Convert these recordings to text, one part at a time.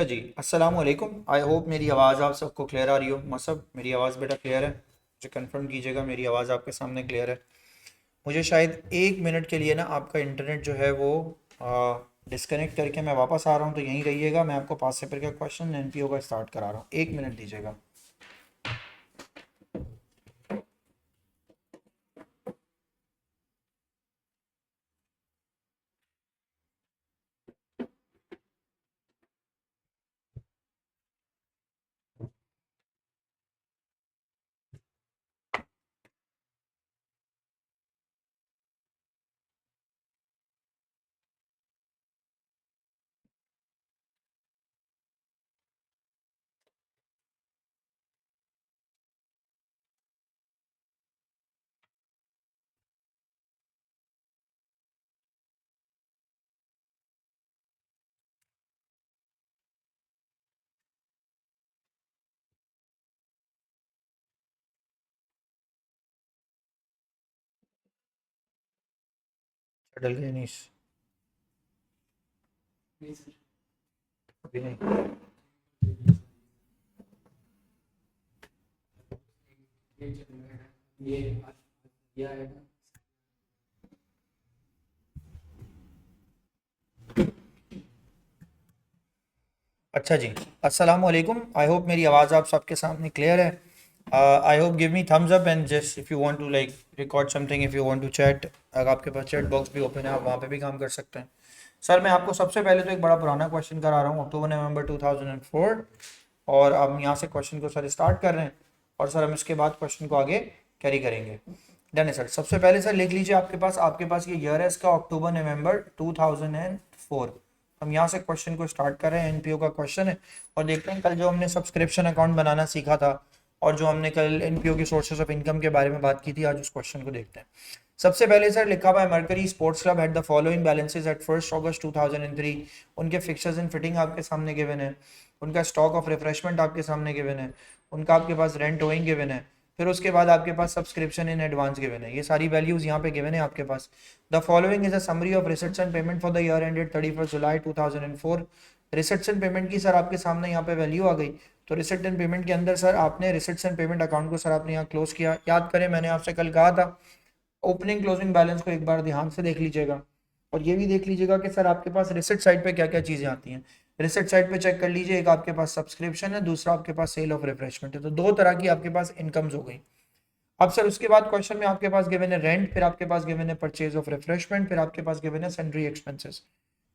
अच्छा जी, अस्सलाम वालेकुम। आई होप मेरी आवाज़ आप सबको क्लियर आ रही हो। मसब मेरी आवाज़ बेटा क्लियर है? मुझे कंफर्म कीजिएगा मेरी आवाज़ आपके सामने क्लियर है। मुझे शायद 1 मिनट के लिए ना आपका इंटरनेट जो है वो डिस्कनेक्ट करके मैं वापस आ रहा हूँ, तो यहीं रहिएगा। मैं आपको पास पेपर का क्वेश्चन एनपीओ का स्टार्ट करा रहा हूँ, 1 मिनट दीजिएगा। डल गए नहीं? अभी नहीं। अच्छा जी, अस्सलाम वालेकुम। आई होप मेरी आवाज़ आप सबके सामने क्लियर है। I hope give me thumbs up and just if you want to like record something, if you want to chat, अगर आपके पास चैट बॉक्स भी ओपन है आप वहाँ पे भी काम कर सकते हैं। सर मैं आपको सबसे पहले तो एक बड़ा पुराना क्वेश्चन करा रहा हूँ, अक्टूबर नवंबर 2004, और हम यहाँ से क्वेश्चन को सर स्टार्ट कर रहे हैं और सर हम इसके बाद क्वेश्चन को आगे कैरी करेंगे। डन है सर। सबसे पहले सर लिख लीजिए, आपके पास ये ईयर है इसका अक्टूबर नवंबर 2004। हम यहाँ से क्वेश्चन को स्टार्ट कर रहे हैं, एनपीओ का क्वेश्चन है। और देखते हैं कल जो हमने सब्सक्रिप्शन अकाउंट बनाना सीखा था और जो हमने कल एनपीओ की सोर्सेज ऑफ इनकम के बारे में बात की थी, आज उस क्वेश्चन को देखते हैं। सबसे पहले सर लिखा हुआ है, Mercury sports club had the following balances at 1 August 2003। उनके फिक्सर्स इन फिटिंग आपके सामने गिवन है, उनका स्टॉक ऑफ रिफ्रेशमेंट आपके सामने गिवन है, उनका आपके पास रेंट ओइंग गिवन है, फिर उसके बाद आपके पास सब्सक्रिप्शन इन एडवांस गिवन है। ये सारी वैल्यूज यहाँ पे गिवन है आपके पास। The following is a summary of receipts and payment for the year ended 31 July 2004। Receipts and payment की सर आपके सामने यहाँ पे वैल्यू आ गई। तो रिसिट एंड पेमेंट के अंदर सर आपने रिसिट्स एंड पेमेंट अकाउंट को सर आपने यहाँ क्लोज किया। याद करें मैंने आपसे कल कहा था ओपनिंग क्लोजिंग बैलेंस को एक बार ध्यान से देख लीजिएगा, और ये भी देख लीजिएगा कि सर आपके पास रिसिट साइड पे क्या क्या चीजें आती हैं। रिसिट साइड पे चेक कर लीजिए, एक आपके पास सब्सक्रिप्शन है, दूसरा आपके पास सेल ऑफ रिफ्रेशमेंट है। तो दो तरह की आपके पास इनकम्स हो गई। अब सर उसके बाद क्वेश्चन में आपके पास गिवन है रेंट, फिर आपके पास गिवन है परचेज ऑफ रिफ्रेशमेंट, फिर आपके पास गिवन है sundry expenses.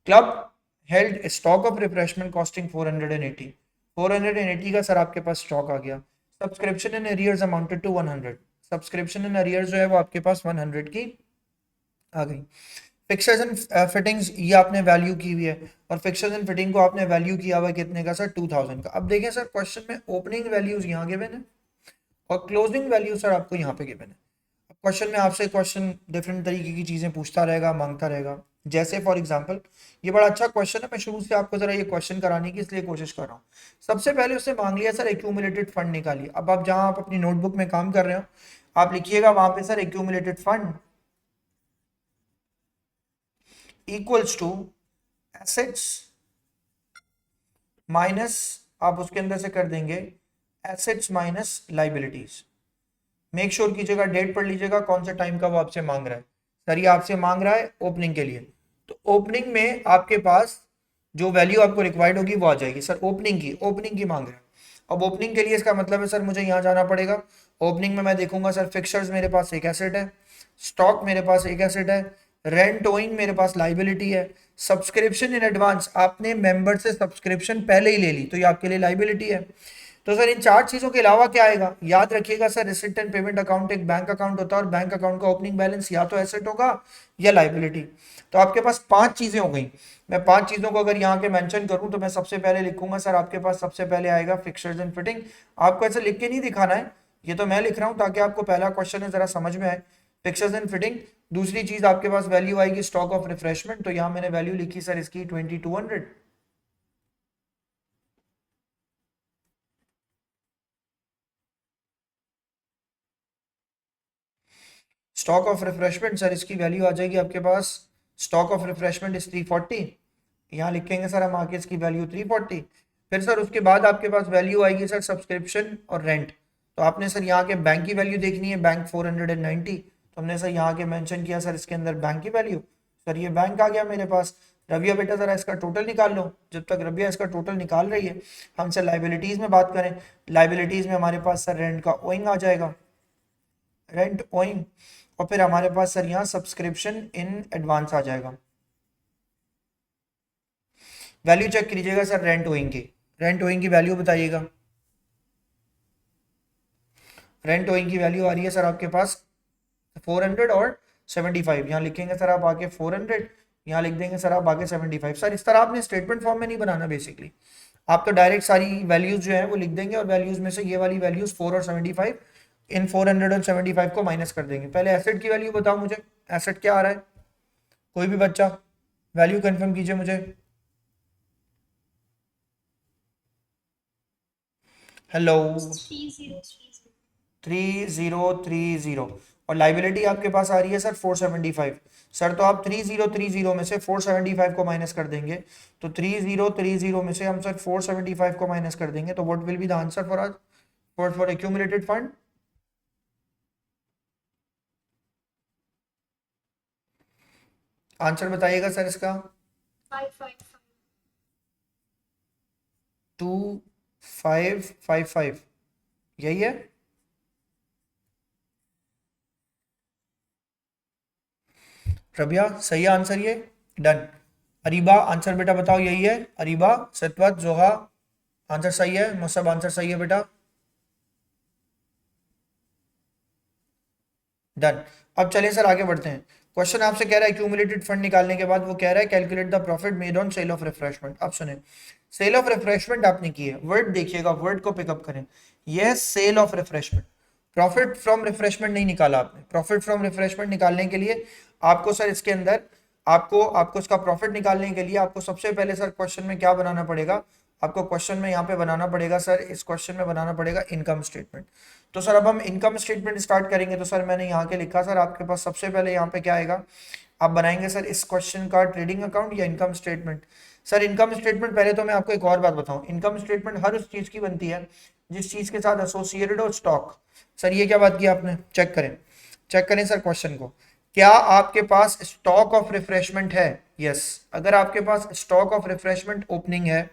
Club held stock of refreshment costing 480। 480 का सर आपके पास स्टॉक आ गया। Subscription in arrears amounted to 100। Subscription in arrears जो है वो आपके पास 100 की आ गई। फिक्सर्स एंड फिटिंग्स ये आपने वैल्यू की हुई है, और फिक्सर्स एंड फिटिंग को आपने वैल्यू किया हुआ है कितने का सर? 2000 का। अब देखें सर क्वेश्चन में ओपनिंग वैल्यूज यहाँ गिवन है और क्लोजिंग वैल्यू सर आपको यहाँ पे गिवन है। क्वेश्चन में आपसे क्वेश्चन डिफरेंट तरीके की चीजें पूछता रहेगा, मांगता रहेगा। जैसे फॉर एग्जांपल ये बड़ा अच्छा क्वेश्चन है, मैं शुरू से आपको जरा ये क्वेश्चन कराने की इसलिए कोशिश कर रहा हूँ। सबसे पहले उससे मांग लिया सर एक्यूमुलेटेड फंड निकालिए। अब आप जहां आप अपनी नोटबुक में काम कर रहे हो आप लिखिएगा वहां पे sir accumulated fund equals to assets minus, आप उसके अंदर से कर देंगे assets minus liabilities. Make sure कीजिएगा, डेट पढ़ लीजिएगा कौन सा टाइम का वो आपसे मांग रहा है। सर ये आपसे मांग रहा है ओपनिंग के लिए, तो ओपनिंग में आपके पास जो वैल्यू आपको रिक्वायर्ड होगी वो आ जाएगी। सर ओपनिंग की मांग रहा है। अब ओपनिंग के लिए इसका मतलब है सर मुझे यहाँ जाना पड़ेगा। ओपनिंग में मैं देखूंगा सर फिक्सर्स मेरे पास एक एसेट है, स्टॉक मेरे पास एक एसेट है, रेंट ओइंग मेरे पास लाइबिलिटी है, सब्सक्रिप्शन इन एडवांस आपने मेंबर से सब्सक्रिप्शन पहले ही ले ली तो ये आपके लिए लाइबिलिटी है। तो सर इन चार चीजों के अलावा क्या आएगा? याद रखिएगा sir receipt and payment account एक बैंक अकाउंट होता है, और बैंक अकाउंट का ओपनिंग बैलेंस या तो एसेट होगा या लाइबिलिटी। तो आपके पास पांच चीजें हो गई। मैं पांच चीजों को अगर यहाँ के मेंशन करूं तो मैं सबसे पहले लिखूंगा सर आपके पास सबसे पहले आएगा फिक्सर्स एंड फिटिंग। आपको ऐसे लिख के नहीं दिखाना है, ये तो मैं लिख रहा हूं ताकि आपको पहला क्वेश्चन है जरा समझ में आए। Fixers and fitting. दूसरी चीज आपके पास वैल्यू आएगी स्टॉक ऑफ रिफ्रेशमेंट, तो यहाँ मैंने वैल्यू लिखी सर इसकी 2200। स्टॉक ऑफ रिफ्रेशमेंट सर इसकी वैल्यू आ जाएगी आपके पास, स्टॉक ऑफ रिफ्रेशमेंट इज 340। यहाँ लिखेंगे सर हम आके इसकी वैल्यू 340। फिर सर उसके बाद आपके पास वैल्यू आएगी सर सब्सक्रिप्शन और रेंट। तो आपने सर यहाँ के बैंक की वैल्यू देखनी है, बैंक 490, तो हमने सर यहाँ के मेंशन किया सर इसके अंदर बैंक की वैल्यू। सर ये बैंक आ गया मेरे पास। रबिया बेटा ज़रा इसका टोटल निकाल लो। जब तक रबिया इसका टोटल निकाल रही है हम सर लाइबिलिटीज़ में बात करें। लाइबिलिटीज़ में हमारे पास सर रेंट का ओइंग आ जाएगा, रेंट ओइंग, और फिर हमारे पास सर यहाँ सब्सक्रिप्शन इन एडवांस आ जाएगा। वैल्यू चेक कीजिएगा सर रेंट ओइंग की, रेंट ओइंग की वैल्यू बताइएगा। रेंट ओइंग की वैल्यू आ रही है सर आपके पास 400 और 75। यहाँ लिखेंगे सर आप आके 400, यहाँ लिख देंगे सर आप आगे 75। सर इस तरह आपने स्टेटमेंट फॉर्म में नहीं बनाना बेसिकली, आप तो डायरेक्ट सारी वैल्यूज जो है वो लिख देंगे और वैल्यूज में से ये वाली वैल्यूज 4 और 75 इन 475 को माइनस कर देंगे। पहले एसेट की वैल्यू बताओ मुझे, एसेट क्या आ रहा है, कोई भी बच्चा वैल्यू कंफर्म कीजिए मुझे। हेलो, 3030। और लाइबिलिटी आपके पास आ रही है सर 475। सर तो आप 3030 में से 475 को माइनस कर देंगे, तो 3030 में से हम सर 475 को माइनस कर देंगे, तो what will be the answer for आज फॉर एक्यूमुलेटेड फंड? आंसर बताइएगा सर इसका। 2555, यही है। रबिया सही है आंसर ये, डन। अरीबा आंसर बेटा बताओ, यही है अरीबा, सतवत, जोहा, आंसर सही है, मुसब आंसर सही है बेटा, डन। अब चलिए सर आगे बढ़ते हैं। क्वेश्चन आपसे कह रहा है एक्यूमुलेटेड फंड निकालने के बाद वो कह रहा है calculate the profit made on sale of refreshment. अब सुने, सेल ऑफ रिफ्रेशमेंट आपने की है, वर्ड देखिएगा, वर्ड को पिकअप करें, यह sale of refreshment. Profit from refreshment नहीं निकाला आपने। प्रॉफिट फ्रॉम रिफ्रेशमेंट निकालने के लिए आपको सर इसके अंदर आपको आपको इसका प्रॉफिट निकालने के लिए आपको सबसे पहले सर क्वेश्चन में क्या बनाना पड़ेगा, आपको क्वेश्चन में यहाँ पे बनाना पड़ेगा सर, इस क्वेश्चन में बनाना पड़ेगा इनकम स्टेटमेंट। तो सर अब हम इनकम स्टेटमेंट स्टार्ट करेंगे। तो सर मैंने यहाँ के लिखा सर आपके पास सबसे पहले यहाँ पे क्या आएगा, आप बनाएंगे सर इस क्वेश्चन का ट्रेडिंग अकाउंट या income statement. Sir income statement पहले तो मैं आपको एक और बात बताऊं, इनकम स्टेटमेंट हर उस चीज की बनती है जिस चीज के साथ एसोसिएटेड हो स्टॉक। सर ये क्या बात की आपने, चेक करें, चेक करें सर क्वेश्चन को, क्या आपके पास स्टॉक ऑफ रिफ्रेशमेंट है? यस। अगर आपके पास स्टॉक ऑफ रिफ्रेशमेंट ओपनिंग है,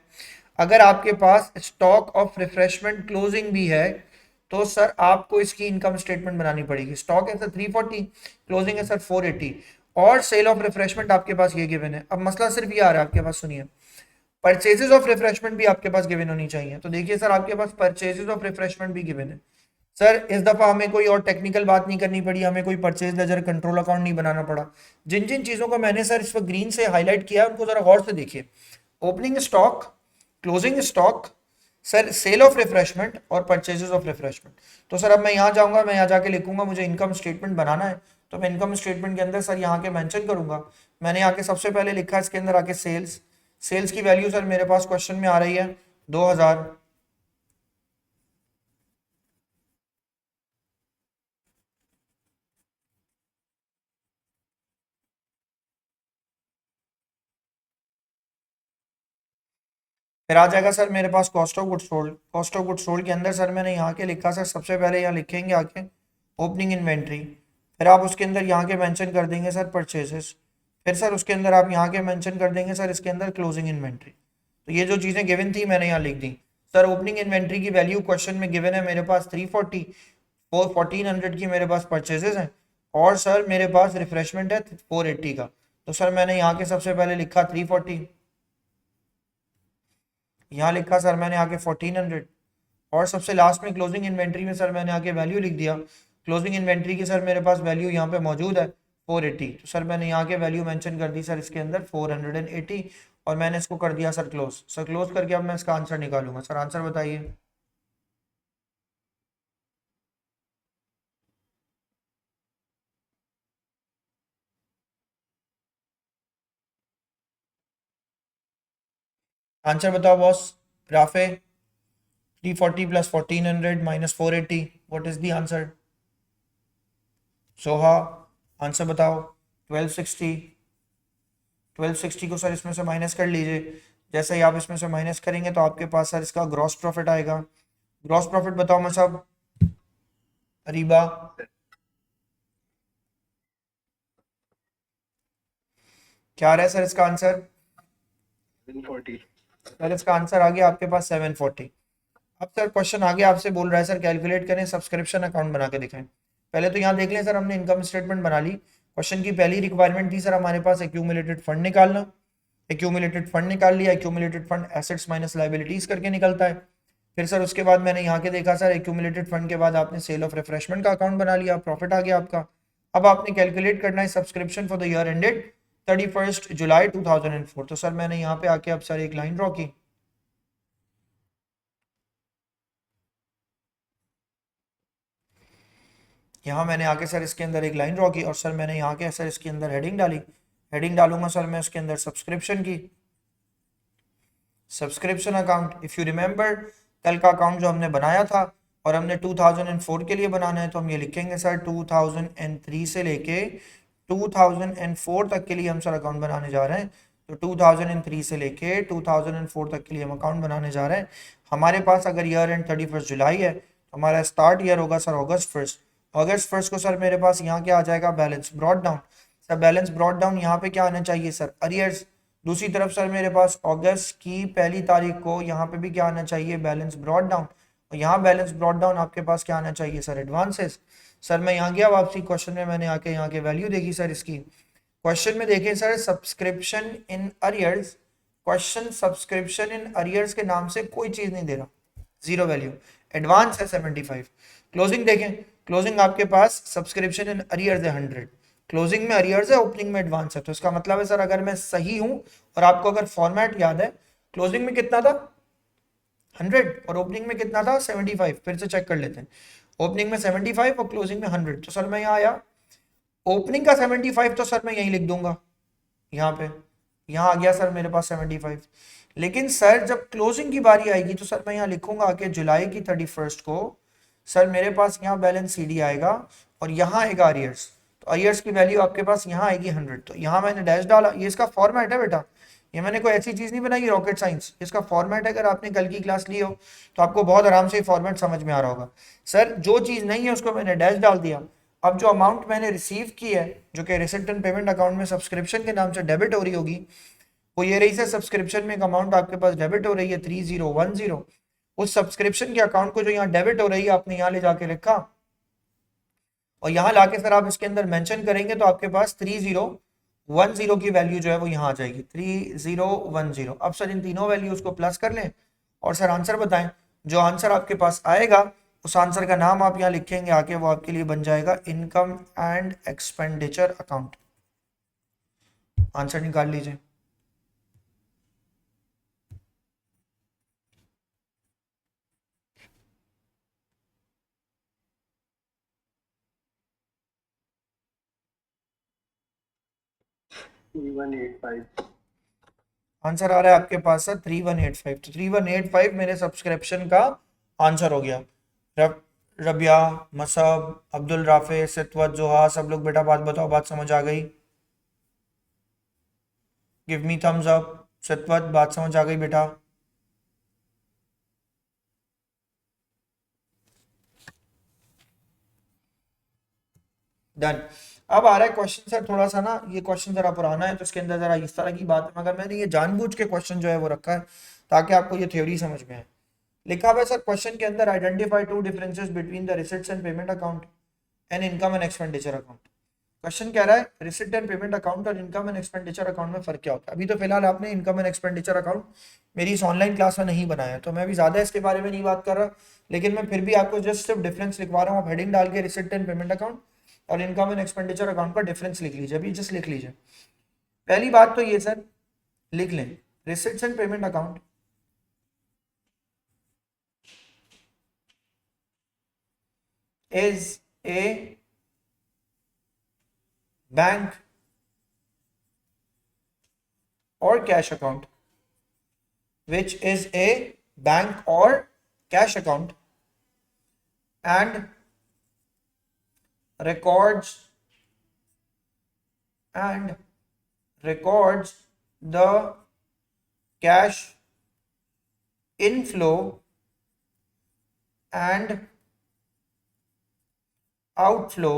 अगर आपके पास स्टॉक ऑफ रिफ्रेशमेंट क्लोजिंग भी है, तो सर आपको इसकी इनकम स्टेटमेंट बनानी पड़ेगी। स्टॉक है सर 340, क्लोजिंग है सर 480, और सेल ऑफ रिफ्रेशमेंट आपके पास ये गिवन है। अब मसला सिर्फ ये आ रहा है आपके पास, सुनिए, परचेजेस ऑफ रिफ्रेशमेंट भी आपके पास गिवन होनी चाहिए। तो देखिए सर आपके पास परचेजेस ऑफ रिफ्रेशमेंट भी गिवन है। सर इस दफा हमें कोई और टेक्निकल बात नहीं करनी पड़ी, हमें कोई परचेज लेजर कंट्रोल अकाउंट नहीं बनाना पड़ा। जिन जिन चीजों को मैंने सर इस वक्त ग्रीन से हाईलाइट किया है उनको जरा गौर से देखिए, opening stock, closing stock, sir sale of refreshment और परचेजेस ऑफ रिफ्रेशमेंट। तो सर अब मैं यहाँ जाऊंगा, मैं यहाँ जाके लिखूंगा मुझे इनकम स्टेटमेंट बनाना है, तो मैं इनकम स्टेटमेंट के अंदर सर यहाँ के मेंशन करूंगा। मैंने यहाँ के सबसे पहले लिखा है इसके अंदर आके सेल्स, सेल्स की वैल्यू सर मेरे पास क्वेश्चन में आ रही है 2000। फिर आ जाएगा सर मेरे पास cost of goods sold. Cost of goods sold के अंदर सर मैंने यहाँ के लिखा सर सबसे पहले यहाँ लिखेंगे आके ओपनिंग इन्वेंट्री, फिर आप उसके अंदर यहाँ के मेंशन कर देंगे सर परचेजेस, फिर सर उसके अंदर आप यहाँ के मेंशन कर देंगे सर इसके अंदर क्लोजिंग इन्वेंट्री। तो ये जो चीज़ें गिवन थी मैंने यहाँ लिख दी। सर ओपनिंग इन्वेंट्री की वैल्यू क्वेश्चन में गिवन है मेरे पास 340, 1400 की मेरे पास परचेजेस हैं, और सर मेरे पास रिफ्रेशमेंट है 480 का। तो सर मैंने यहाँ के सबसे पहले लिखा 340, यहाँ लिखा सर मैंने आके 1400, और सबसे लास्ट में क्लोजिंग इन्वेंट्री में सर मैंने आके वैल्यू लिख दिया। क्लोजिंग इन्वेंट्री की सर मेरे पास वैल्यू यहाँ पे मौजूद है 480, तो सर मैंने यहाँ के वैल्यू मेंशन कर दी सर इसके अंदर 480, और मैंने इसको कर दिया सर क्लोज। सर क्लोज करके अब मैं इसका आंसर निकालूंगा। सर आंसर बताइए। आंसर बताओ boss. Rafe, 340 plus 1400 minus 480, what is the answer? Soha, answer बताओ। 1260, 1260 को सर इसमें से माइनस कर लीजिए, जैसे ही आप इसमें से माइनस करेंगे तो आपके पास सर इसका ग्रॉस प्रॉफिट आएगा। ग्रॉस प्रॉफिट बताओ मैं सब अरीबा। क्या आ रहा है सर इसका आंसर? 740। सर इसका आंसर आ गया आपके पास 740। अब सर क्वेश्चन आगे आपसे बोल रहा है सर कैलकुलेट करें सब्सक्रिप्शन अकाउंट बना के दिखाएं। पहले तो यहाँ देख लें सर, हमने इनकम स्टेटमेंट बना ली। क्वेश्चन की पहली रिक्वायरमेंट थी सर हमारे पास एक्यूमुलेटेड फंड निकालना। एक्यूमुलेटेड फंड निकाल लिया। Accumulated fund assets minus liabilities करके निकलता है। फिर सर उसके बाद मैंने यहाँ के देखा सर एक्यूमुलेटेड फंड के बाद आपने सेल ऑफ रिफ्रेशमेंट का अकाउंट बना लिया, प्रॉफिट आ गया आपका। अब आपने कैलकुलेट करना है subscription for the year ended 31 July 2004। तो सर मैंने यहाँ पे आके अब सर एक लाइन ड्रॉ की। यहाँ मैंने आके सर इसके अंदर एक लाइन ड्रॉ की और सर मैंने यहाँ के सर इसके अंदर हेडिंग डाली। हेडिंग डालूंगा सर मैं उसके अंदर सब्सक्रिप्शन की, subscription account. If you remember कल का अकाउंट जो हमने बनाया था और हमने 2004 के लिए बनाना है तो हम ये लिखेंगे सर 2003 से लेके 2004 तक के लिए हम सर अकाउंट बनाने जा रहे हैं। तो 2003 से लेके 2004 तक के लिए हम अकाउंट बनाने जा रहे हैं। हमारे पास अगर ईयर एंड 31 जुलाई है तो हमारा स्टार्ट ईयर होगा सर अगस्त 1। अगस्त 1 को सर मेरे पास यहाँ क्या आ जाएगा, balance brought down. Sir balance brought down यहाँ पे क्या आना चाहिए सर, अरियर्स। दूसरी तरफ सर मेरे पास अगस्त की पहली तारीख को यहाँ पे भी क्या आना चाहिए, बैलेंस ब्रॉट डाउन। और यहाँ बैलेंस ब्रॉट डाउन आपके पास क्या आना चाहिए सर, एडवांसेस। सर मैं यहाँ गया वापसी क्वेश्चन में, मैंने आके यहाँ के वैल्यू देखी सर इसकी। क्वेश्चन में देखें sir subscription in arrears, question subscription in arrears के नाम से कोई चीज नहीं दे रहा, जीरो वैल्यू। एडवांस है 75। क्लोजिंग देखें, क्लोजिंग आपके पास सब्सक्रिप्शन इन अरियर्स है 100। क्लोजिंग में अरियर्स है, ओपनिंग में एडवांस है। तो इसका मतलब है सर अगर मैं सही हूं और आपको अगर फॉर्मेट याद है, क्लोजिंग में कितना था 100 और ओपनिंग में कितना था 75। फिर से चेक कर लेते हैं, ओपनिंग में 75 और क्लोजिंग में 100। तो सर मैं यहाँ आया, ओपनिंग का 75 तो सर मैं यही लिख दूंगा यहाँ पे, यहाँ आ गया सर मेरे पास 75। लेकिन सर जब क्लोजिंग की बारी आएगी तो सर मैं यहाँ लिखूंगा कि जुलाई की 31 को सर मेरे पास यहाँ बैलेंस सीडी आएगा और यहाँ आएगा अरियर्स। तो अरियर्स की वैल्यू आपके पास यहाँ आएगी 100। तो यहाँ मैंने डैश डाला, ये इसका फॉर्मेट है बेटा, ये मैंने कोई ऐसी चीज नहीं बनाई रॉकेट साइंस, इसका फॉर्मेट है। अगर आपने कल की क्लास ली हो तो आपको बहुत आराम से फॉर्मेट समझ में आ रहा होगा। सर जो चीज नहीं है उसको मैंने डैश डाल दिया। अब जो अमाउंट मैंने रिसीव की है जो कि रिसिप्ट एंड पेमेंट अकाउंट में सब्सक्रिप्शन के नाम से डेबिट हो रही होगी, वो ये रही सर सब्सक्रिप्शन में एक अमाउंट आपके पास डेबिट हो रही है 3010। उस सब्सक्रिप्शन के अकाउंट को जो यहाँ डेबिट हो रही है आपने यहाँ ले जाके रखा और यहाँ लाके सर आप इसके अंदर मेंशन करेंगे तो आपके पास 3010 की वैल्यू जो है वो यहाँ आ जाएगी 3010। अब सर इन तीनों वैल्यूज को प्लस कर लें और सर आंसर बताएं। जो आंसर आपके पास आएगा उस आंसर का नाम आप यहाँ लिखेंगे आके, वो आपके लिए बन जाएगा income and expenditure account. Answer निकाल लीजिए। आंसर आ रहा है आपके पास सर 3185। तो 3185 मेरे सब्सक्रिप्शन का आंसर हो गया। रबिया, मसब, अब्दुल राफे, सितवत, जोहा, सब लोग बेटा बात बताओ, बात समझ आ गई? Give me thumbs up. सितवत बात समझ आ गई बेटा? डन। अब आ रहा है क्वेश्चन सर थोड़ा सा ना, ये क्वेश्चन जरा पुराना है तो इसके अंदर जरा इस तरह की बात है, मगर मैंने ये जानबूझ के क्वेश्चन जो है वो रखा है ताकि आपको ये थ्योरी समझ में आए। लिखा हुआ है सर क्वेश्चन के अंदर, identify two differences between the receipts and payment account and income and expenditure account. Question कह रहा है रिसिप्ट एंड पेमेंट अकाउंट और इनकम एंड एक्सपेंडिचर अकाउंट में फर्क क्या होता है। अभी तो फिलहाल आपने इनकम एंड एक्सपेंडिचर अकाउंट मेरी इस ऑनलाइन क्लास में नहीं बनाया तो मैं भी ज्यादा इसके बारे में नहीं बात कर रहा, लेकिन मैं फिर भी आपको जस्ट सिर्फ डिफरेंस लिखवा रहा हूँ। आप हेडिंग डाल के रिसिप्ट एंड पेमेंट अकाउंट और इनकम एंड एक्सपेंडिचर अकाउंट का डिफरेंस लिख लीजिए, अभी जस्ट लिख लीजिए। पहली बात तो ये सर लिख लें, receipt and payment account is a bank or cash account, which is a bank or cash account and records the cash inflow and outflow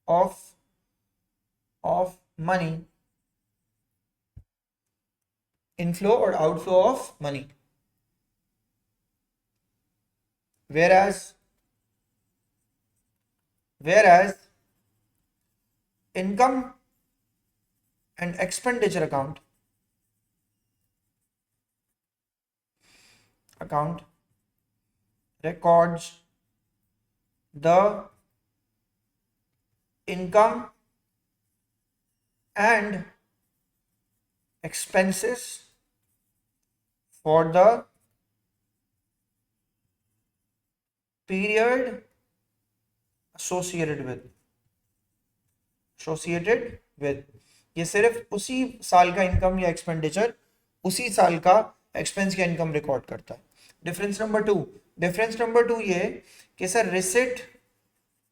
of money, inflow और outflow of money, whereas income and expenditure account records the income and expenses for the period associated with ये सिर्फ उसी साल का income या expenditure, उसी साल का एक्सपेंस या इनकम रिकॉर्ड करता है। डिफरेंस नंबर टू ये कि sir receipt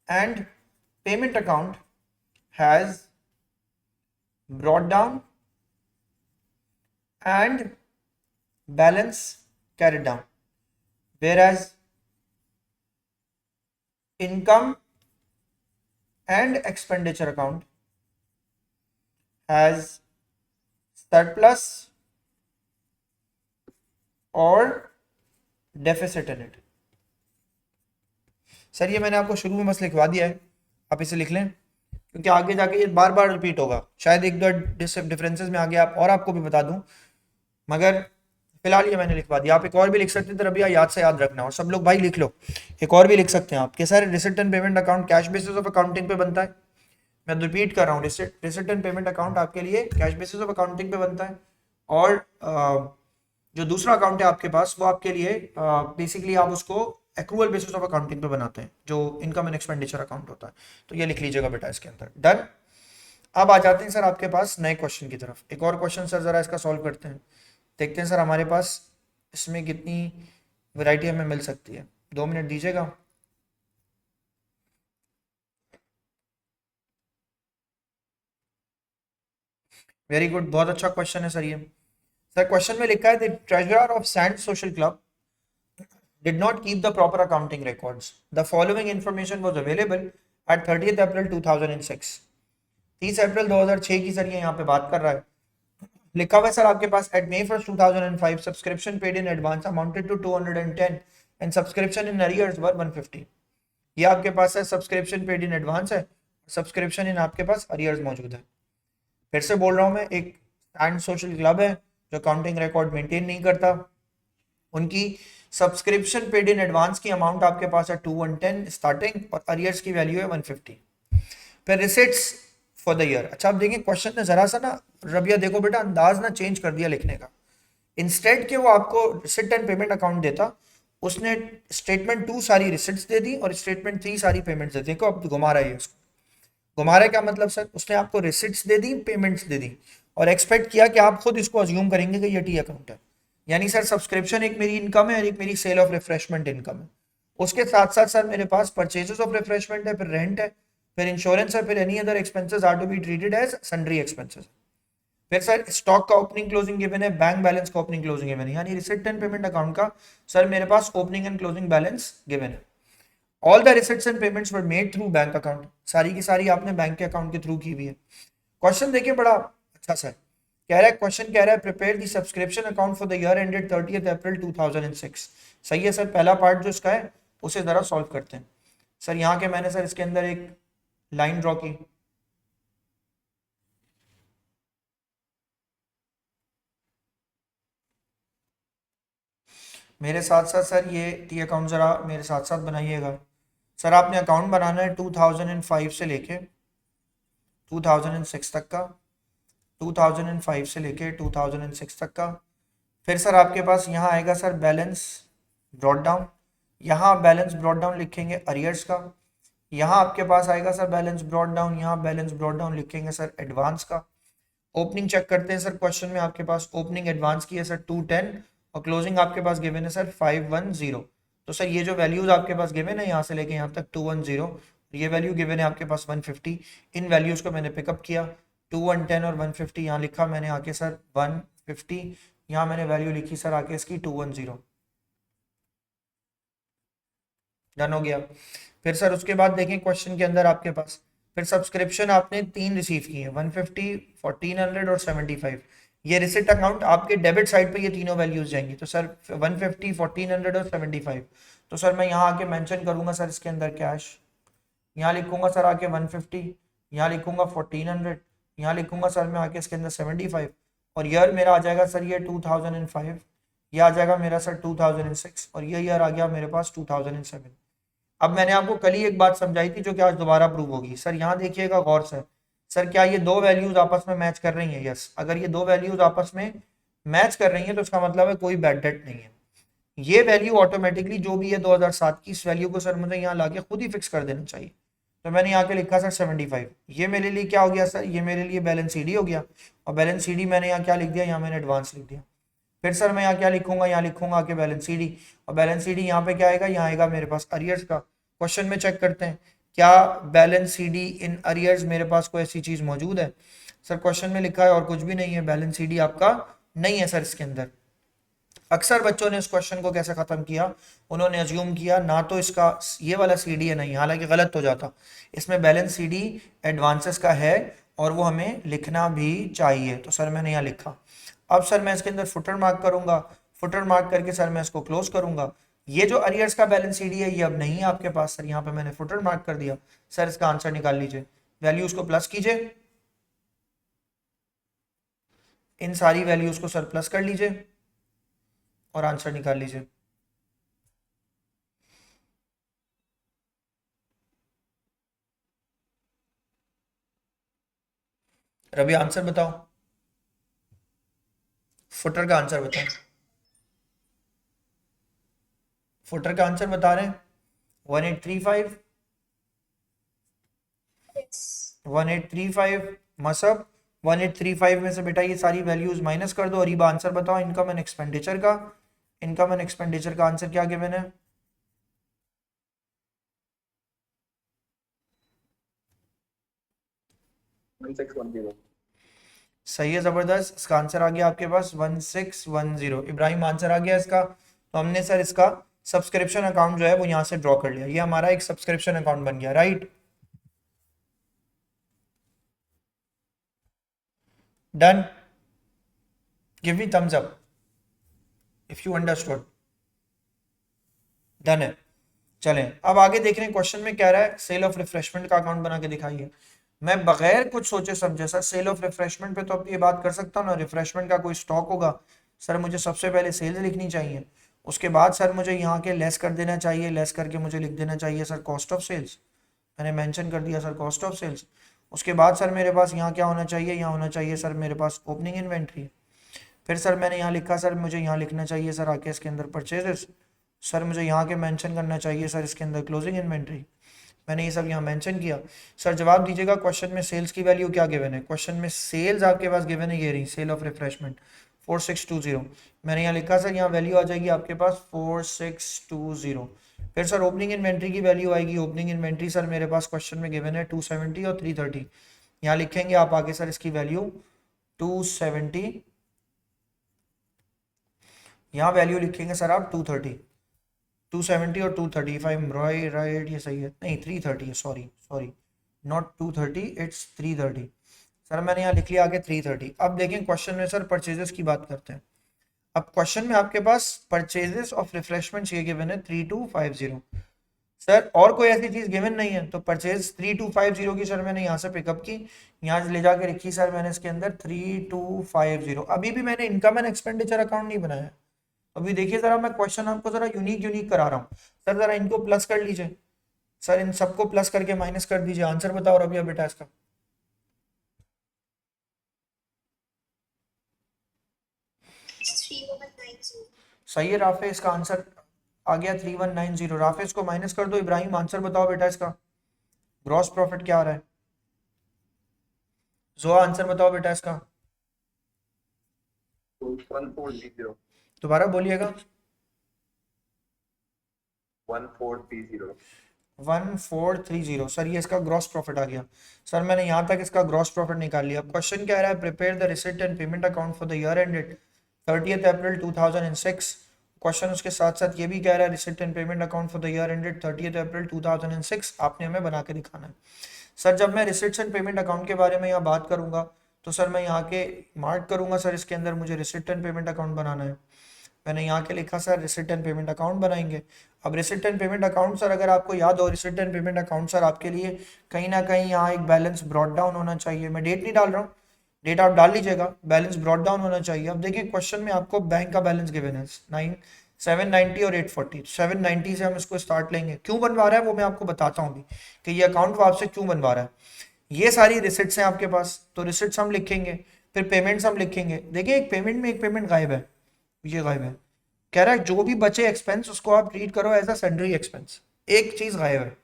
and payment account has brought down and balance carried down, whereas income and expenditure account has surplus or deficit in it। Sir ये मैंने आपको शुरू में बस लिखवा दिया है, आप इसे लिख लें क्योंकि आगे जाके ये बार बार रिपीट होगा, शायद एक दो डिफरेंसेस में आगे आप और आपको भी बता दूं, मगर फिलहाल ये मैंने लिखवा दिया। आप एक और भी लिख सकते हैं, तो रबिया याद से याद रखना, और सब लोग भाई लिख लो, एक और भी लिख सकते हैं आप कि sir receipt and payment account cash basis of accounting पे बनता है। मैं रिपीट कर रहा हूँ, रिसिट एंड पेमेंट अकाउंट आपके लिए कैश बेसिस ऑफ अकाउंटिंग पे बनता है, और जो दूसरा अकाउंट है आपके पास वो आपके लिए बेसिकली आप उसको एक्रूअल बेसिस ऑफ अकाउंटिंग पे बनाते हैं, जो इनकम एंड एक्सपेंडिचर अकाउंट होता है। तो ये लिख लीजिएगा बेटा इसके अंदर। डन। अब आ जाते हैं सर आपके पास नए क्वेश्चन की तरफ। एक और क्वेश्चन सर जरा इसका सॉल्व करते हैं, देखते हैं सर हमारे पास इसमें कितनी वैरायटी हमें मिल सकती है। 2 मिनट दीजिएगा। वेरी गुड, बहुत अच्छा क्वेश्चन है सर ये। सर क्वेश्चन में लिखा है the treasurer of sand social club did not keep the proper accounting records. The following information was available at 30th April 2006। 30 अप्रैल 2006 की सर ये यहाँ पे बात कर रहा है। लिखा हुआ है सर आपके पास at May 1st 2005 subscription paid in advance amounted to 210 and subscription in arrears were 150। ये आपके पास है सब्सक्रिप्शन पेड इन एडवांस है, सब्सक्रिप्शन इन आपके पास अरियर्स मौजूद है। फिर से बोल रहा हूँ मैं, एक सैंड सोशल क्लब है जो अकाउंटिंग रिकॉर्ड मेंटेन नहीं करता, उनकी सब्सक्रिप्शन पेड इन एडवांस की अमाउंट आपके पास है 210 स्टार्टिंग, और अरियर्स की वैल्यू है 150। फिर रिसिट्स फॉर द ईयर। अच्छा आप देखें क्वेश्चन ने जरा सा ना रबिया, देखो बेटा अंदाज ना चेंज कर दिया लिखने का। इंस्टेड के वो आपको रिसिट एंड पेमेंट अकाउंट देता, उसने स्टेटमेंट 2 सारी रिसिट्स दे दी और स्टेटमेंट 3 सारी पेमेंट्स दे दी। देखो अब घुमा रहा है उसको। घुमा रहा है क्या मतलब सर, उसने आपको रिसिट्स दे दी, पेमेंट्स दे दी, और एक्सपेक्ट किया कि आप खुद इसको अज्यूम करेंगे कि ये टी अकाउंट है। यानी सर सब्सक्रिप्शन एक मेरी इनकम है और एक मेरी सेल ऑफ रिफ्रेशमेंट इनकम है। उसके साथ साथ सर मेरे पास परचेजेस ऑफ रिफ्रेशमेंट है, फिर रेंट है, फिर इंश्योरेंस है, फिर any other expenses are to be treated as sundry expenses. फिर सर स्टॉक का ओपनिंग क्लोजिंग गिवन है, बैंक बैलेंस का ओपनिंग क्लोजिंग गिवन है, यानी रिसिट एंड पेमेंट अकाउंट का सर मेरे पास opening and closing balance given है। All the receipts and payments were made through bank account, सारी की सारी आपने बैंक के अकाउंट के थ्रू की हुई है। क्वेश्चन देखिए बड़ा अच्छा सा है, कह रहा है क्वेश्चन कह रहा है prepare the subscription account for the year ended 30th अप्रैल 2006। सही है सर, पहला पार्ट जो इसका है उसे जरा सॉल्व करते हैं। सर यहाँ के मैंने सर इसके अंदर एक लाइन ड्रॉ की, मेरे साथ साथ सर ये टी अकाउंट जरा मेरे साथ साथ बनाइएगा। सर आपने अकाउंट बनाना है 2005 से लेके 2006 तक का, 2005 से लेके 2006 तक का। फिर सर आपके पास यहाँ आएगा सर बैलेंस ब्रॉट डाउन, यहाँ आप बैलेंस ब्रॉट डाउन लिखेंगे अरियर्स का। यहाँ आपके पास आएगा सर बैलेंस ब्रॉट डाउन, यहाँ बैलेंस ब्रॉट डाउन लिखेंगे सर एडवांस का। ओपनिंग चेक करते हैं सर, क्वेश्चन में आपके पास ओपनिंग एडवांस की है सर 210 और क्लोजिंग आपके पास गिवन है सर 510। तो सर ये जो वैल्यूज आपके पास गिवन है यहाँ से लेके यहाँ तक 210, ये वैल्यू गिवन है आपके पास 150। इन वैल्यूज को मैंने पिकअप किया, 210 और 150 यहाँ लिखा मैंने आके सर 50, यहाँ मैंने वैल्यू लिखी सर आके इसकी 210। डन हो गया। फिर सर उसके बाद देखें क्वेश्चन के अंदर आपके पास फिर सब्सक्रिप्शन आपने 3 रिसीव की है, 150, 1400 और 75। ये रिसिट अकाउंट आपके डेबिट साइड पे ये तीनों वैल्यूज जाएंगी। तो सर 150, 1400 और 75। तो सर मैं यहाँ आके मेंशन करूंगा सर इसके अंदर कैश, यहाँ लिखूंगा सर आके 150, यहाँ लिखूंगा 1400, यहाँ लिखूंगा सर मैं आके इसके अंदर 75। और ईयर मेरा आ जाएगा सर ये 2005, ये आ जाएगा मेरा सर 2006, और ये ईयर आ गया मेरे पास 2007। अब मैंने आपको कल ही एक बात समझाई थी जो कि आज दोबारा प्रूव होगी। सर यहाँ देखिएगा गौर से, सर क्या ये दो वैल्यूज आपस में मैच कर रही हैं? यस। अगर ये दो वैल्यूज आपस में मैच कर रही हैं तो इसका मतलब है कोई बैड डेट नहीं है। ये वैल्यू ऑटोमेटिकली जो भी है 2007 की, इस वैल्यू को सर मुझे यहाँ लाके खुद ही फिक्स कर देना चाहिए। तो मैंने यहाँ के लिखा सर 75। ये मेरे लिए क्या हो गया सर? ये मेरे लिए बैलेंस सीडी हो गया। और बैलेंस सीडी मैंने यहाँ क्या लिख दिया? यहाँ मैंने एडवांस लिख दिया। फिर सर मैं यहाँ क्या लिखूंगा? यहाँ लिखूंगा कि बैलेंस सीडी, और बैलेंस सीडी यहाँ पे क्या आएगा? यहाँ आएगा मेरे पास अरियर्स का। क्वेश्चन में चेक करते हैं क्या बैलेंस सीडी इन अरियर्स मेरे पास कोई ऐसी चीज मौजूद है? सर क्वेश्चन में लिखा है और कुछ भी नहीं है, बैलेंस सीडी आपका नहीं है सर इसके अंदर। अक्सर बच्चों ने इस क्वेश्चन को कैसे खत्म किया, उन्होंने अज्यूम किया ना तो इसका ये वाला सीडी है, नहीं, हालांकि गलत हो जाता। इसमें बैलेंस सीडी एडवांसेस का है और वो हमें लिखना भी चाहिए। तो सर मैंने यहाँ लिखा। अब सर मैं इसके अंदर फुटर मार्क करूंगा, फुटर मार्क करके सर मैं इसको क्लोज करूंगा। ये जो अरियर्स का बैलेंस सीडी है ये अब नहीं है आपके पास सर, यहाँ पे मैंने फुटर मार्क कर दिया। सर इसका आंसर निकाल लीजिए, वैल्यूज को प्लस कीजिए, इन सारी वैल्यूज को सर प्लस कर लीजिए और आंसर निकाल लीजिए। रवि आंसर बताओ, फुटर का आंसर बताओ, फुटर का आंसर बता रहे हैं 1835, 1835। मसब 1835 में से बेटा ये सारी वैल्यूज माइनस कर दो और ये आंसर बताओ इनकम एंड एक्सपेंडिचर का। इनकम एंड एक्सपेंडिचर का आंसर क्या गिवन है? सही है, जबरदस्त। इसका आंसर आ गया आपके पास 1610। इब्राहिम आंसर आ गया इसका। तो हमने सर इसका सब्सक्रिप्शन अकाउंट जो है वो यहाँ से ड्रॉ कर लिया, ये हमारा एक सब्सक्रिप्शन अकाउंट बन गया, right? Done. Give me thumbs up if you understood. Done है। चलें अब आगे देख रहे हैं क्वेश्चन में क्या रहा है, सेल ऑफ रिफ्रेशमेंट का अकाउंट बना के दिखाइए। मैं बगैर कुछ सोचे समझे सर सेल ऑफ रिफ्रेशमेंट पे तो अब ये बात कर सकता हूँ ना, रिफ्रेशमेंट का कोई स्टॉक होगा सर, मुझे सबसे पहले सेल्स लिखनी चाहिए। उसके बाद सर मुझे यहाँ के लेस कर देना चाहिए, लेस करके मुझे लिख देना चाहिए सर कॉस्ट ऑफ सेल्स। मैंने मेंशन कर दिया सर कॉस्ट ऑफ सेल्स। उसके बाद सर मेरे पास यहाँ क्या होना चाहिए? यहाँ होना चाहिए सर मेरे पास ओपनिंग इन्वेंट्री। फिर सर मैंने यहाँ लिखा सर मुझे यहाँ लिखना चाहिए सर आके इसके अंदर परचेजेस। सर मुझे यहाँ के मेंशन करना चाहिए सर इसके अंदर क्लोजिंग इन्वेंट्री। मैंने ये सब यहाँ मेंशन किया। सर जवाब दीजिएगा क्वेश्चन में सेल्स की वैल्यू क्या गिवन है? क्वेश्चन में सेल्स आपके पास गिवन है, ये रही सेल ऑफ रिफ्रेशमेंट 4620। मैंने यहाँ लिखा सर यहाँ वैल्यू आ जाएगी आपके पास 4620। फिर सर ओपनिंग इन्वेंट्री की वैल्यू आएगी, ओपनिंग इन्वेंट्री सर मेरे पास क्वेश्चन में गिवन है 270 और 330। यहाँ लिखेंगे आप आगे सर इसकी वैल्यू 270, यहाँ वैल्यू लिखेंगे सर आप 230, 270 और 230। इफ आई एम राइट ये सही है, नहीं 330 है, sorry sorry, not 230, it's 330। Sir मैंने यहाँ लिख लिया आगे 330। अब देखें क्वेश्चन में सर परचेजेस की बात करते हैं। अब क्वेश्चन में आपके पास परचेजेस ऑफ रिफ्रेशमेंट ये गिवन है 3250। सर और कोई ऐसी चीज गिवन नहीं है, तो परचेज 3250 की सर मैंने यहाँ से पिकअप की, यहाँ से ले जाके रखी सर मैंने इसके अंदर 3250। अभी भी मैंने इनकम एंड एक्सपेंडिचर अकाउंट नहीं बनाया। अभी देखिए जरा मैं क्वेश्चन आपको जरा यूनिक यूनिक करा रहा हूँ। सर जरा इनको प्लस कर लीजिए, सर इन सबको प्लस करके माइनस कर दीजिए, आंसर बताओ रबिया बेटा इसका। सही है राफे, इसका आंसर आ गया 3190। राफे इसको माइनस कर दो। इब्राहिम आंसर बताओ बेटा इसका, ग्रॉस प्रॉफिट क्या आ रहा है? जोआ आंसर बताओ बेटा इसका। 1430 दोबारा बोलिएगा। 1430 1430। सर ये इसका ग्रॉस प्रॉफिट आ गया। सर मैंने यहाँ तक इसका ग्रॉस प्रॉफिट निकाल लिया। अब क्वेश्चन क्या रहा है, prepare the receipt and payment account for the year ended 30th April 2006। Question उसके साथ साथ ये भी कह रहा है receipt and payment account for the year ended 30th अप्रैल 2006 आपने हमें बना के दिखाना है। सर जब मैं रिसिप्ट एंड पेमेंट अकाउंट के बारे में यहाँ बात करूंगा तो सर मैं यहाँ के मार्क करूंगा सर इसके अंदर मुझे रिसिप्ट एंड पेमेंट अकाउंट बनाना है। मैंने यहाँ के लिखा sir receipt and payment account बनाएंगे। अब receipt and payment account sir अगर आपको याद हो, receipt and payment account sir आपके लिए कहीं ना कहीं यहाँ एक बैलेंस ब्रॉट डाउन होना चाहिए। मैं डेट नहीं डाल रहा हूँ, डेट आप डाल लीजिएगा, बैलेंस ब्रॉट डाउन होना चाहिए। अब देखिए क्वेश्चन में आपको बैंक का बैलेंस गिवन है 790 और 840। 790 से हम इसको स्टार्ट लेंगे। क्यों बनवा रहा है वो मैं आपको बताता हूँ अभी कि ये अकाउंट वो आपसे क्यों बनवा रहा है। ये सारी रिसिट्स हैं आपके पास, तो रिसिट्स हम लिखेंगे, फिर पेमेंट्स हम लिखेंगे। देखिए एक पेमेंट में एक पेमेंट गायब है, ये गायब है। कह रहा है जो भी बचे एक्सपेंस उसको आप ट्रीट करो एज अ सन्ड्री एक्सपेंस, एक चीज गायब है।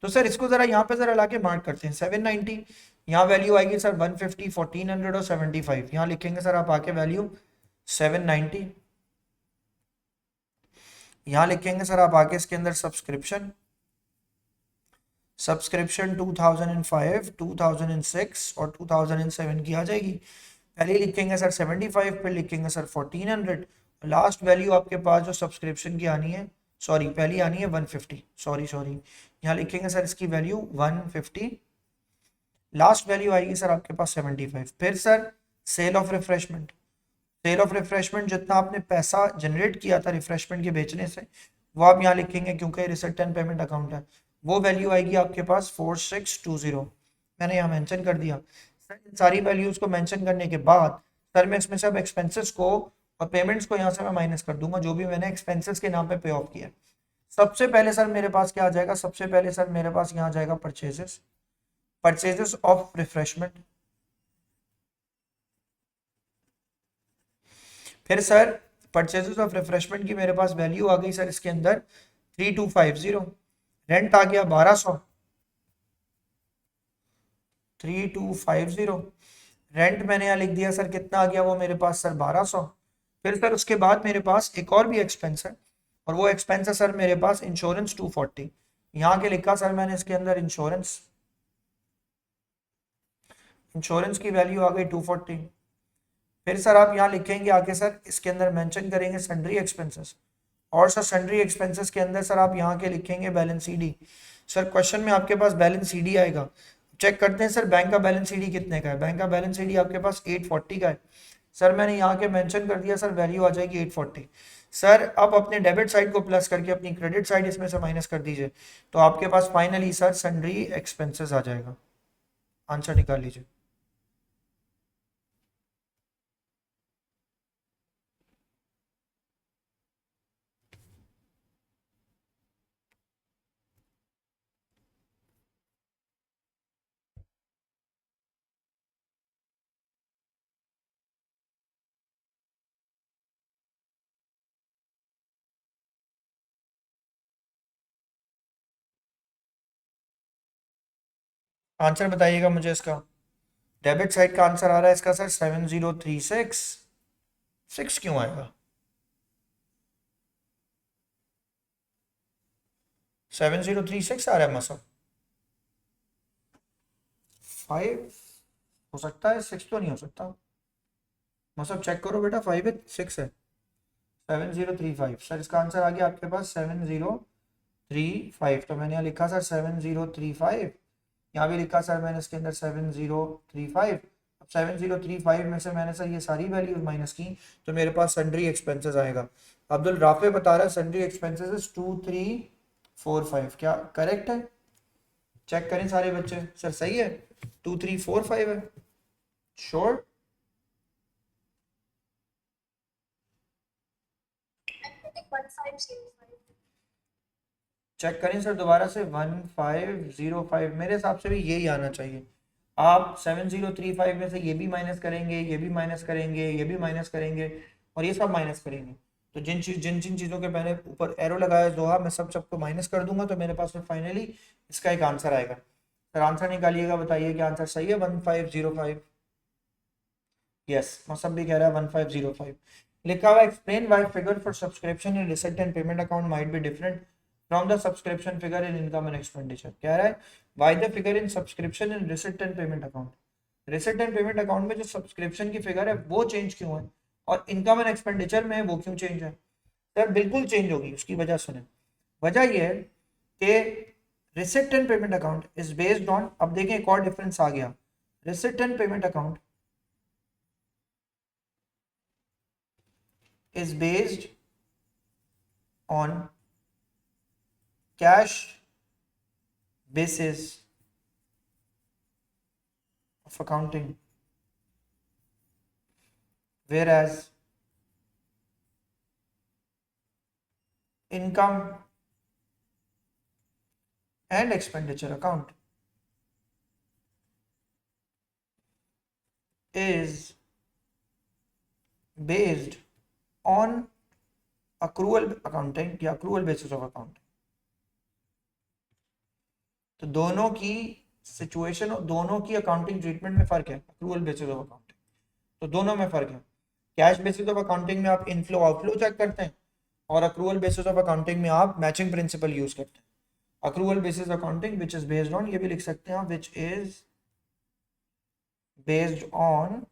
तो सर इसको जरा यहाँ पे जरा लाके मार्क करते हैं। 790 यहाँ वैल्यू आएगी सर 150, 1400 और 75। यहाँ लिखेंगे सर आप आके वैल्यू 790। यहाँ लिखेंगे सर आप आके इसके अंदर सब्सक्रिप्शन 2005, 2006 और 2007 की आ जाएगी। पहले लिखेंगे सर 75, फिर लिखेंगे सर 1400। लास्ट वैल्यू आपके पास जो सब्सक्रिप्शन की आनी है, सॉरी पहली आनी है 150, सॉरी यहाँ लिखेंगे सर इसकी वैल्यू 150। लास्ट वैल्यू आएगी सर आपके पास 75। फिर sir sale of refreshment, sale of refreshment जितना आपने पैसा जनरेट किया था रिफ्रेशमेंट के बेचने से वो आप यहाँ लिखेंगे क्योंकि रिसिप्ट एंड पेमेंट अकाउंट है। वो वैल्यू आएगी आपके पास 4620, मैंने यहाँ मेंशन कर दिया। सर इन सारी वैल्यूज को मेंशन करने के बाद सर मैं इसमें से अब एक्सपेंसेस को और पेमेंट्स को यहाँ से मैं माइनस कर दूंगा जो भी मैंने एक्सपेंसेस के नाम पे पे ऑफ किया। सबसे पहले सर मेरे पास क्या आ जाएगा, सबसे पहले सर मेरे पास यहाँ आ जाएगा परचेजेस, परचेजेस ऑफ रिफ्रेशमेंट। फिर सर परचेजेस ऑफ रिफ्रेशमेंट की मेरे पास वैल्यू आ गई सर इसके अंदर 3250। रेंट आ गया 1200, 3250। रेंट मैंने यहाँ लिख दिया सर, कितना आ गया वो मेरे पास सर 1200। फिर सर उसके बाद मेरे पास एक और भी एक्सपेंस है और वो एक्सपेंस है सर मेरे पास इंश्योरेंस 240। यहाँ के लिखा सर मैंने इसके अंदर इंश्योरेंस, इंश्योरेंस की वैल्यू आ गई 240। फिर सर आप यहाँ लिखेंगे आगे सर इसके अंदर मेंशन करेंगे सन्ड्री एक्सपेंसेस, और सर सन्ड्री एक्सपेंसेस के अंदर सर आप यहाँ के लिखेंगे बैलेंस सीडी। सर क्वेश्चन में आपके पास बैलेंस सीडी आएगा, चेक करते हैं सर बैंक का बैलेंस सीडी कितने का है। बैंक का बैलेंस सीडी आपके पास 840 का है। सर मैंने यहाँ के मेंशन कर दिया सर वैल्यू आ जाएगी 840। सर अब अपने डेबिट साइड को प्लस करके अपनी क्रेडिट साइड इसमें से माइनस कर दीजिए तो आपके पास फाइनली सर सन्ड्री एक्सपेंसेस आ जाएगा। आंसर निकाल लीजिए। आंसर बताइएगा मुझे इसका। डेबिट साइड का आंसर आ रहा है इसका सर 7036। 6 क्यों आएगा, 7036 आ रहा है मसब। 5 हो सकता है, 6 तो नहीं हो सकता। मसब चेक करो बेटा, 5 है 6 है। 7035 सर इसका आंसर आ गया आपके पास 7035। तो मैंने यहाँ लिखा सर 7035, यहाँ भी लिखा सर मैंने इसके अंदर 7035। अब 7035 में से मैंने सर ये सारी वैल्यूज माइनस की तो मेरे पास सन्ड्री एक्सपेंसेस आएगा। अब्दुल राफे बता रहा है सन्ड्री एक्सपेंसेस 2345, क्या करेक्ट है? चेक करें सारे बच्चे, सर सही है 2345 है, श्योर? चेक करें सर दोबारा से 1505, मेरे हिसाब से भी यही आना चाहिए। आप 7035 में से ये भी माइनस करेंगे, ये भी माइनस करेंगे, ये भी माइनस करेंगे और ये सब माइनस करेंगे। तो जिन जिन चीज़ों के मैंने ऊपर एरो लगाया जोहा, मैं सबको माइनस कर दूंगा तो मेरे पास में फाइनली इसका एक आंसर आएगा। सर आंसर निकालिएगा, बताइए कि आंसर सही है 1505। यस, मौसम भी कह रहा है 1505। लिखा हुआ explain why figure for subscription in receipt and payment account might be different. From the subscription figure in income and expenditure. कह रहा है why the figure in subscription in receipt and payment account. Receipt and payment account में जो subscription की figure है वो change क्यों है और इनकम एंड एक्सपेंडिचर में वो क्यों चेंज है। सर बिल्कुल चेंज होगी, उसकी वजह सुने। वजह ये है कि receipt and payment account is based on, अब देखें एक और डिफरेंस आ गया, receipt and payment account is based on cash basis of accounting, whereas income and expenditure account is based on accrual accounting या accrual basis of accounting। तो दोनों की situation और दोनों की अकाउंटिंग ट्रीटमेंट में फर्क है, accrual basis of accounting, तो दोनों में फर्क है। कैश बेसिस ऑफ अकाउंटिंग में आप इनफ्लो आउटफ्लो चेक करते हैं और अक्रूवल बेसिस ऑफ अकाउंटिंग में आप मैचिंग प्रिंसिपल यूज करते हैं। Accrual basis accounting which is based on, ये भी लिख सकते हैं आप, which is based on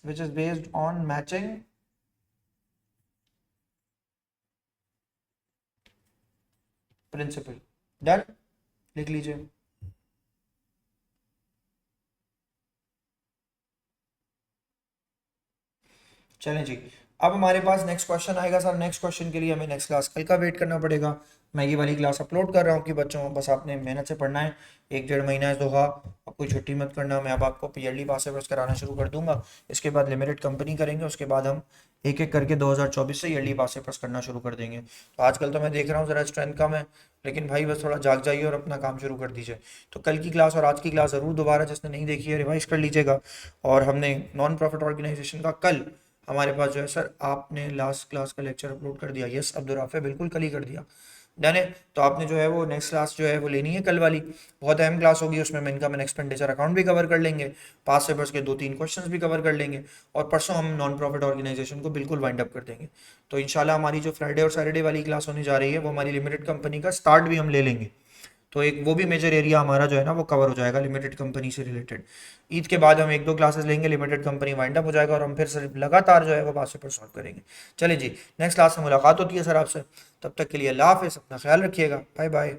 which is based on matching principle। Done, लिख लीजिए। चलें जी, अब हमारे पास नेक्स्ट क्वेश्चन आएगा। सर नेक्स्ट क्वेश्चन के लिए हमें नेक्स्ट क्लास कल का वेट करना पड़ेगा। मैं ये वाली क्लास अपलोड कर रहा हूँ कि बच्चों बस आपने मेहनत से पढ़ना है, 1-1.5 महीना है दोहा, अब कोई छुट्टी मत करना। मैं अब आपको ईयरली पास पेपर्स कराना शुरू कर दूंगा, इसके बाद लिमिटेड कंपनी करेंगे, उसके बाद हम एक एक करके 2024 से ईयरली पास पेपर्स करना शुरू कर देंगे। तो आजकल तो मैं देख रहा हूँ ज़रा स्ट्रेंथ कम है, लेकिन भाई बस थोड़ा जाग जाइए और अपना काम शुरू कर दीजिए। तो कल की क्लास और आज की क्लास ज़रूर दोबारा जिसने नहीं देखी है रिवाइज कर लीजिएगा। और हमने नॉन प्रॉफिट ऑर्गेनाइजेशन का कल हमारे पास जो है, सर आपने लास्ट क्लास का लेक्चर अपलोड कर दिया? यस अब्दुल राफे, बिल्कुल कल ही कर दिया। डन है, तो आपने जो है वो नेक्स्ट क्लास जो है वो लेनी है कल वाली, बहुत अहम क्लास होगी। उसमें हम इनकम एंड एक्सपेंडिचर अकाउंट भी कवर कर लेंगे, पास पेपर्स के 2-3 क्वेश्चंस भी कवर कर लेंगे, और परसों हम नॉन प्रॉफिट ऑर्गेनाइजेशन को बिल्कुल वाइंड अप कर देंगे। तो इंशाल्लाह हमारी जो फ्राइडे और सैटरडे वाली क्लास होने जा रही है वो हमारी लिमिटेड कंपनी का स्टार्ट भी हम ले लेंगे। तो एक वो भी मेजर एरिया हमारा जो है ना वो कवर हो जाएगा लिमिटेड कंपनी से रिलेटेड। ईद के बाद हम 1-2 क्लासेस लेंगे, लिमिटेड कंपनी वाइंड अप हो जाएगा और हम फिर सिर्फ लगातार जो है वो पास पेपर सॉल्व करेंगे। चलिए जी, नेक्स्ट क्लास में मुलाकात होती है सर आपसे, तब तक के लिए अल्लाह हाफिज़, अपना ख्याल रखिएगा, बाय बाय।